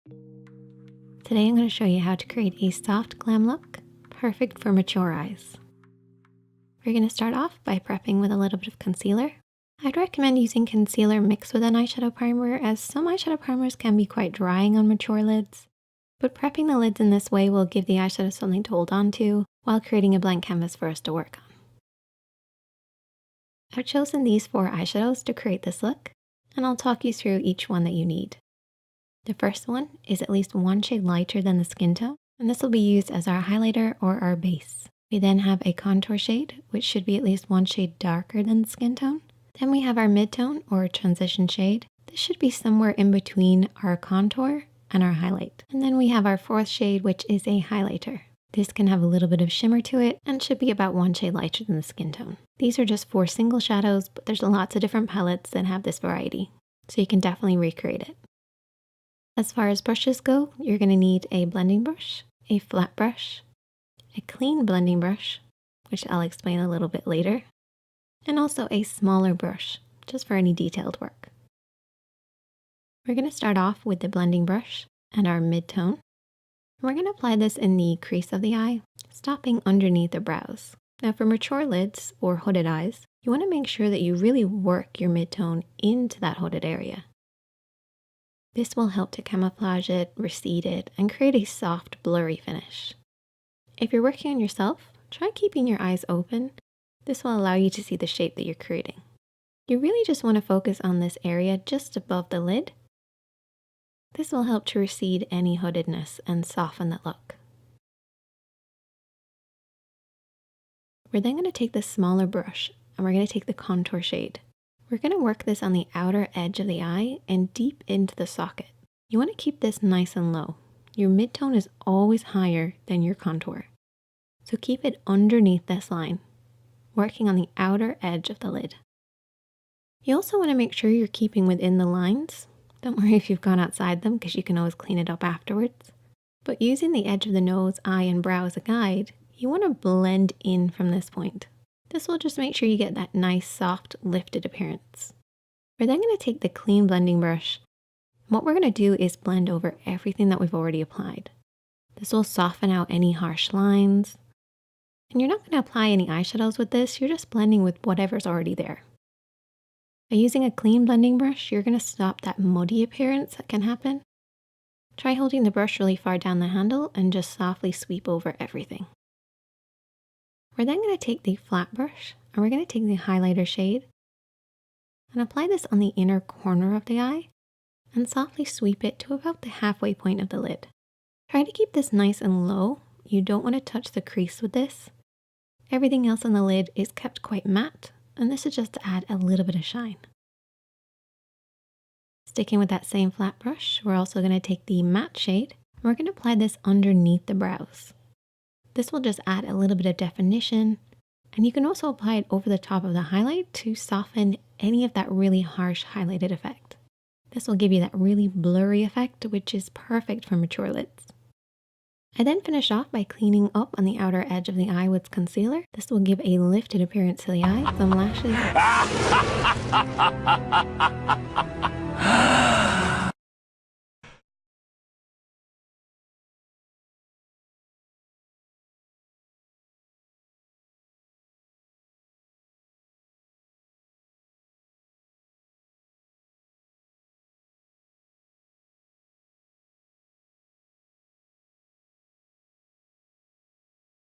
Today I'm going to show you how to create a soft glam look, perfect for mature eyes. We're going to start off by prepping with a little bit of concealer. I'd recommend using concealer mixed with an eyeshadow primer, as some eyeshadow primers can be quite drying on mature lids. But prepping the lids in this way will give the eyeshadow something to hold on to while creating a blank canvas for us to work on. I've chosen these 4 eyeshadows to create this look, and I'll talk you through each one that you need. The first one is at least 1 shade lighter than the skin tone, and this will be used as our highlighter or our base. We then have a contour shade, which should be at least 1 shade darker than the skin tone. Then we have our mid-tone or transition shade. This should be somewhere in between our contour and our highlight. And then we have our 4th shade, which is a highlighter. This can have a little bit of shimmer to it and should be about 1 shade lighter than the skin tone. These are just 4 single shadows, but there's lots of different palettes that have this variety, so you can definitely recreate it. As far as brushes go, you're going to need a blending brush, a flat brush, a clean blending brush, which I'll explain a little bit later, and also a smaller brush, just for any detailed work. We're going to start off with the blending brush and our mid-tone. We're going to apply this in the crease of the eye, stopping underneath the brows. Now for mature lids or hooded eyes, you want to make sure that you really work your mid-tone into that hooded area. This will help to camouflage it, recede it, and create a soft, blurry finish. If you're working on yourself, try keeping your eyes open. This will allow you to see the shape that you're creating. You really just want to focus on this area just above the lid. This will help to recede any hoodedness and soften the look. We're then going to take the smaller brush and we're going to take the contour shade. We're going to work this on the outer edge of the eye and deep into the socket. You want to keep this nice and low. Your mid-tone is always higher than your contour, so keep it underneath this line, working on the outer edge of the lid. You also want to make sure you're keeping within the lines. Don't worry if you've gone outside them, because you can always clean it up afterwards. But using the edge of the nose, eye, and brow as a guide, you want to blend in from this point. This will just make sure you get that nice, soft, lifted appearance. We're then going to take the clean blending brush. What we're going to do is blend over everything that we've already applied. This will soften out any harsh lines. And you're not going to apply any eyeshadows with this, you're just blending with whatever's already there. By using a clean blending brush, you're going to stop that muddy appearance that can happen. Try holding the brush really far down the handle and just softly sweep over everything. We're then going to take the flat brush and we're going to take the highlighter shade and apply this on the inner corner of the eye and softly sweep it to about the halfway point of the lid. Try to keep this nice and low. You don't want to touch the crease with this. Everything else on the lid is kept quite matte, and this is just to add a little bit of shine. Sticking with that same flat brush, we're also going to take the matte shade and we're going to apply this underneath the brows. This will just add a little bit of definition, and you can also apply it over the top of the highlight to soften any of that really harsh highlighted effect. This will give you that really blurry effect, which is perfect for mature lids. I then finish off by cleaning up on the outer edge of the eye with concealer. This will give a lifted appearance to the eye, some lashes.